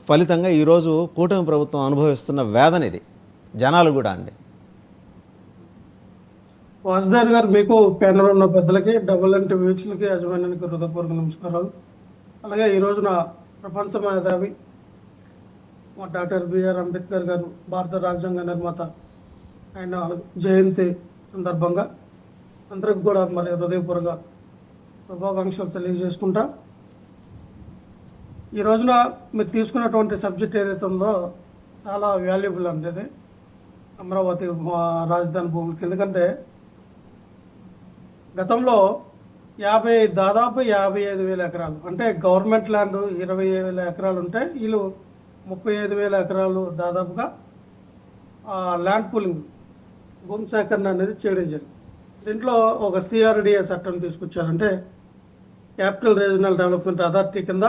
ఫలితంగా ఈరోజు కూటమి ప్రభుత్వం అనుభవిస్తున్న వేదన ఇది జనాలు కూడా అండి. వాసుదేవ్ గారు, మీకు ప్యానల్ ఉన్న పెద్దలకి, డబుల్ ఎన్టీ వీక్షలకి, యజమానికి హృదయపూర్వక నమస్కారాలు. అలాగే ఈ రోజున ప్రపంచ మేధావి మా డాక్టర్ బిఆర్ అంబేద్కర్ గారు, భారత రాజ్యాంగ నిర్మాత, ఆయన జయంతి సందర్భంగా అందరికి కూడా మరి హృదయపూర్వక శుభాకాంక్షలు తెలియజేసుకుంటా. ఈ రోజున మీరు తీసుకున్నటువంటి సబ్జెక్ట్ ఏదైతే ఉందో చాలా వాల్యుబుల్ అండి. ఇది అమరావతి రాజధాని భూములకి, ఎందుకంటే గతంలో దాదాపు 55,000 ఎకరాలు, అంటే గవర్నమెంట్ ల్యాండ్ 20,000 ఎకరాలు ఉంటే వీళ్ళు 35,000 ఎకరాలు దాదాపుగా ల్యాండ్ పూలింగ్, భూమి సేకరణ అనేది చేయడం జరిగింది. దీంట్లో ఒక సిఆర్డిఏ చట్టం తీసుకొచ్చారంటే క్యాపిటల్ రీజనల్ డెవలప్మెంట్ అథారిటీ కింద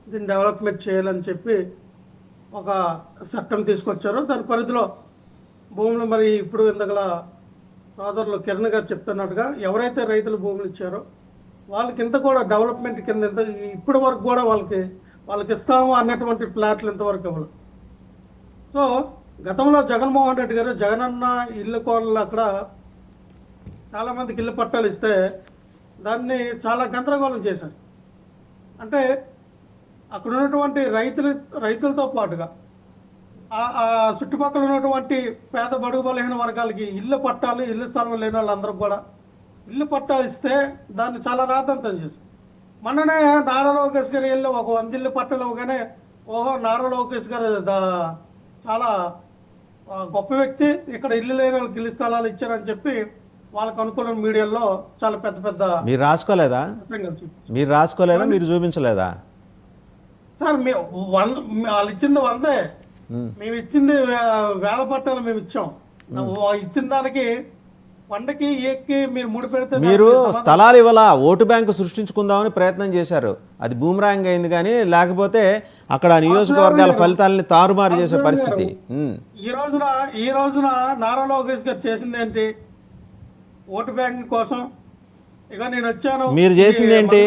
దీన్ని డెవలప్మెంట్ చేయాలని చెప్పి ఒక చట్టం తీసుకొచ్చారు. దాని పరిధిలో భూములు మరి ఇప్పుడు ఇంతగల సోదరులు కిరణ్ గారు చెప్తున్నట్టుగా ఎవరైతే రైతులు భూములు ఇచ్చారో వాళ్ళకి ఇంత కూడా డెవలప్మెంట్ కింద ఇంత ఇప్పటి వరకు కూడా వాళ్ళకి ఇస్తాము అన్నటువంటి ప్లాట్లు ఇంతవరకు ఇవ్వాలి. సో గతంలో జగన్మోహన్ రెడ్డి గారు జగనన్న ఇల్లు కోళ్ళు అక్కడ చాలామందికి ఇల్లు పట్టాలు ఇస్తే దాన్ని చాలా గందరగోళం చేశారు. అంటే అక్కడ ఉన్నటువంటి రైతులతో పాటుగా ఆ చుట్టుపక్కల ఉన్నటువంటి పేద బడుగు బలహీన వర్గాలకి ఇల్లు పట్టాలు, ఇల్లు స్థలం లేని వాళ్ళందరూ కూడా ఇల్లు పట్టాలు ఇస్తే దాన్ని చాలా రాద్ధాంతం చేశారు. మొన్ననే నారా లోకేష్ గారు వెళ్ళి ఒక 100 ఇల్లు పట్టాలు ఇవ్వగానే ఓహో నారా లోకేష్ గారు చాలా గొప్ప వ్యక్తి, ఇక్కడ ఇల్లు లేని వాళ్ళకి ఇల్లు స్థలాలు ఇచ్చారని చెప్పి వాళ్ళకు అనుకూల మీడియాలో చాలా పెద్ద పెద్ద మీరు రాసుకోలేదా, మీరు చూపించలేదా సార్? వాళ్ళు ఇచ్చింది 100, మేము ఇచ్చింది 1000 పట్టాలు మేము ఇచ్చాం. ఇచ్చిన దానికి 100కి ఏకి మీరు ముడి పెడితే మీరు స్థలాలు ఇవ్వాలా, ఓటు బ్యాంకు సృష్టించుకుందామని ప్రయత్నం చేశారు. అది బూమరాంగ్ అయింది, కానీ లేకపోతే అక్కడ నియోజకవర్గాల ఫలితాలని తారుమారు చేసే పరిస్థితి. ఈ రోజున నారా లోకేష్ గారు చేసింది ఏంటి? ఓటు బ్యాంక్ కోసం ఇక నేను వచ్చాను. మీరు చేసింది ఏంటి?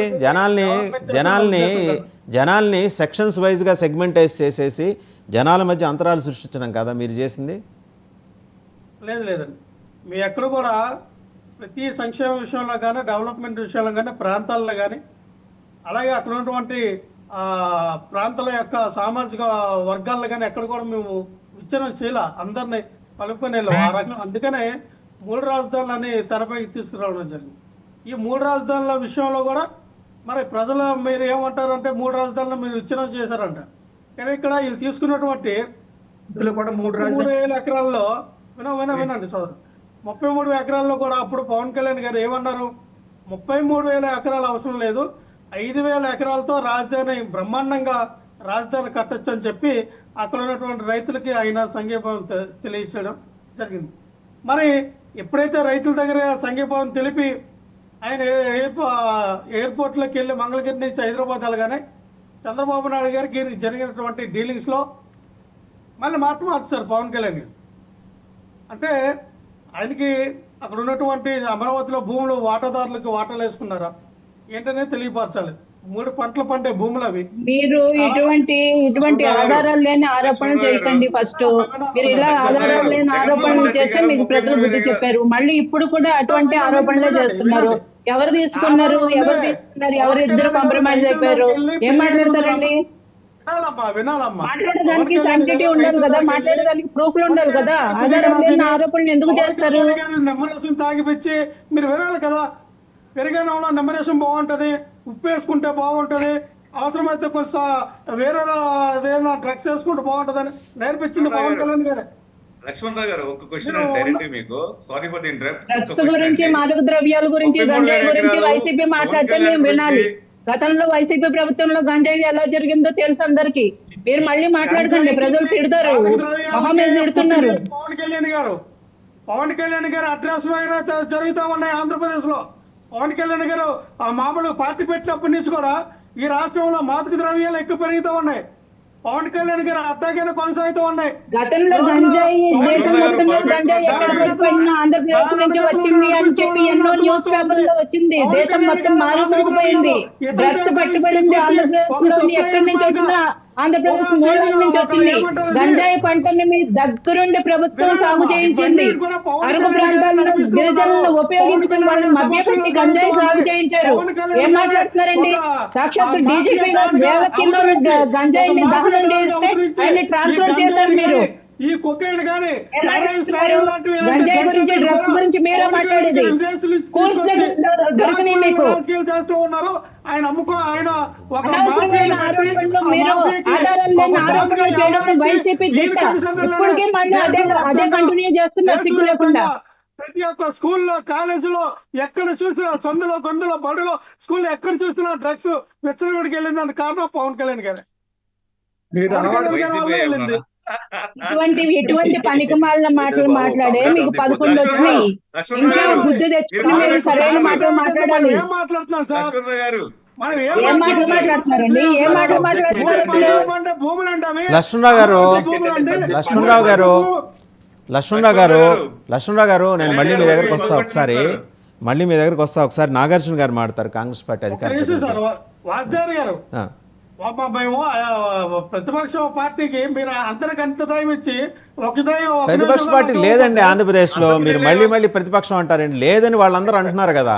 జనాల్ని సెక్షన్స్ వైజ్గా సెగ్మెంటైజ్ చేసేసి జనాల మధ్య అంతరాలు సృష్టించడం కదా మీరు చేసింది? లేదండి, మీ ఎక్కడ కూడా ప్రతి సంక్షేమ విషయంలో కానీ, డెవలప్మెంట్ విషయంలో కానీ, ప్రాంతాల్లో కానీ, అలాగే అక్కడ ఉన్నటువంటి ప్రాంతాల యొక్క సామాజిక వర్గాల్లో కానీ ఎక్కడ కూడా మేము విచ్ఛిన్నం చేయాల, అందరినీ కలుపుకొని ఆ రకంగా. అందుకనే 3 రాజధానులని తెరపైకి తీసుకురావడం జరిగింది. ఈ 3 రాజధానుల విషయంలో కూడా మరి ప్రజలు మీరు ఏమంటారంటే 3 రాజధానులు మీరు విచ్ఛిన్నం చేశారంట. కానీ ఇక్కడ వీళ్ళు తీసుకున్నటువంటి 33,000 ఎకరాల్లో వినండి సోదరు, 33 ఎకరాల్లో కూడా అప్పుడు పవన్ కళ్యాణ్ గారు ఏమన్నారు? 33,000 ఎకరాలు అవసరం లేదు, 5,000 ఎకరాలతో రాజధాని బ్రహ్మాండంగా రాజధాని కట్టొచ్చు అని చెప్పి అక్కడ ఉన్నటువంటి రైతులకి ఆయన సంఘీభావం తెలియచేయడం జరిగింది. మరి ఎప్పుడైతే రైతుల దగ్గర సంఘీభావం తెలిపి ఆయన ఎయిర్పోర్ట్లోకి వెళ్ళి మంగళగిరి నుంచి హైదరాబాద్ వెళ్ళగానే చంద్రబాబు నాయుడు గారికి జరిగినటువంటి డీలింగ్స్లో మళ్ళీ మార్చారు పవన్ కళ్యాణ్ గారు. అంటే ఆయనకి అక్కడ ఉన్నటువంటి అమరావతిలో భూములు వాటాదారులకు వాటాలు వేసుకున్నారా ఏంటనేది తెలియపరచాలి. 3 పంటలు పండే భూములు అవి. మీరు ఇటువంటి ఆధారాలు లేని ఆరోపణలు చేయకండి. ఫస్ట్ మీరు ఇలా ఆధారాలు లేని ఆరోపణలు చేస్తే మీకు ప్రజలు బుద్ధి చెప్పారు. మళ్ళీ ఇప్పుడు కూడా అటువంటి ఆరోపణలే చేస్తున్నారు. ఎవరు తీసుకున్నారు, ఎవరు ఇద్దరు కాంప్రమైజ్ అయిపోయారు? ఏం మాట్లాడతారండి? మాట్లాడడానికి క్వాంటిటీ ఉండాలి కదా, మాట్లాడడానికి ప్రూఫ్లు ఉండాలి కదా. ఆధారాలు లేని ఆరోపణలు ఎందుకు చేస్తారు? నిమ్మరసం తాగిపిచ్చి మీరు వినాలి కదా. పెరిగానంలో నిమ్మరసం బాగుంటది, ఉప్పు వేసుకుంటే బాగుంటది, అవసరమైతే కొంచెం వేరే ఏదైనా డ్రగ్స్ వేసుకుంటే బాగుంటదని నేర్పించింది పవన్ కళ్యాణ్ గారు. లక్ష్మణరావు గారు, ఒక క్వశ్చన్ డైరెక్ట్ మీకు. Sorry for the interrupt. Drugs గురించి, మాదక ద్రవ్యాల గురించి, గంజాయి గురించి వైసీపీ మాట్లాడితే మేము వినాలి. గతంలో వైసీపీ ప్రభుత్వంలో గంజాయి ఎలా జరిగిందో తెలుసు అందరికి. మీరు మళ్ళీ మాట్లాడకండి, ప్రజలు తిడతారు, మొహమ్మద్ తిడుతున్నారు. పవన్ కళ్యాణ్ గారు అడ్రస్ జరుగుతూ ఉన్నాయి ఆంధ్రప్రదేశ్ లో. పవన్ కళ్యాణ్ గారు మామూలు పార్టీ పెట్టినప్పటి నుంచి కూడా ఈ రాష్ట్రంలో మాదక ద్రవ్యాలు ఎక్కువ పెరుగుతూ ఉన్నాయి. పవన్ కళ్యాణ్ గారు అట్టాగైనా కొనసాగుతూ ఉన్నాయి. గతంలో గంజాయి దేశం మొత్తంలో గంజాయి ఎక్కడ పడిపోయినా ఆంధ్రప్రదేశ్ నుంచి వచ్చింది అని చెప్పి ఎన్నో న్యూస్ పేపర్లో వచ్చింది. దేశం మొత్తం మారుమోగిపోయింది. డ్రగ్స్ పట్టుబడింది ఆంధ్రప్రదేశ్ లో. ఎక్కడి నుంచి వచ్చినా ఆంధ్రప్రదేశ్ మూలాల నుంచి వచ్చింది. గంజాయి పంటని మీ దగ్గరుండి ప్రభుత్వం సాగు చేయించింది. అరకు ప్రాంతాల్లో గిరిజనులను ఉపయోగించుకుని వాళ్ళని మభ్యపెట్టి గంజాయి సాగు చేయించారు. ఏం మాట్లాడుతున్నారండి? సాక్షాత్ డీజీపీ గారు వేల కిలోల గంజాయిని దహనం చేస్తే ఆయన్ని ట్రాన్స్ఫర్ చేశారు మీరు. ఈ కొకైన్ గాని గంజాయి గురించి డ్రగ్స్ గురించి మీరే మాట్లాడేది. స్కూల్స్ దగ్గర దొరికినాయి మీకు. చేస్తూ ఉన్నారు. ఆయన ఆయన ఒక అనవసరమైన ఆరోపణలు మీరు ఆధారాలు లేని ఆరోపణలు చేయడం వైసీపీ దిట్ట. ఇప్పటికే మళ్ళీ అదే కంటిన్యూ చేస్తున్నారు సిగ్గు లేకుండా. ప్రతి ఒక్క స్కూల్లో కాలేజీలో ఎక్కడ చూసినా సందులో గొంతులో బడులో స్కూల్లో ఎక్కడ చూసినా డ్రగ్స్ విచ్చలవిడికి వెళ్ళింది. దానికి కారణం పవన్ కళ్యాణ్ గారే. ఇటువంటి పనికిమాలిన మాటలు మాట్లాడే మీకు 11 వచ్చినాయి. ఇంకా బుద్ధి తెచ్చుకుని మీరు సరైన మాటలు మాట్లాడాలి. ఏం మాట్లాడుతున్నాం సార్? లక్ష్మణ గారు మనం ఏం మాటలు మాట్లాడుతున్నారండి? ఏం మాటలు మాట్లాడుతున్నారు? భూములు అంటే లక్ష్మణరావు గారు లక్ష్మణరావు గారు నేను మళ్ళీ మీ దగ్గరకు వస్తా ఒకసారి నాగార్జున గారు మాట్లాడతారు, కాంగ్రెస్ పార్టీ అధికారి. సార్ వాగ్దారి గారు, మేము ప్రతిపక్ష పార్టీకి మీరు అందరికి అంత టైం ఇచ్చి ప్రతిపక్ష పార్టీ లేదండి ఆంధ్రప్రదేశ్ లో. మీరు మళ్ళీ ప్రతిపక్షం అంటారండి. లేదని వాళ్ళందరూ అంటున్నారు కదా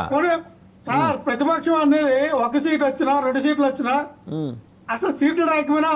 సార్. ప్రతిపక్షం అనేది ఒక సీట్ వచ్చినా 2 సీట్లు వచ్చినా అసలు సీట్లు రాకపోయినా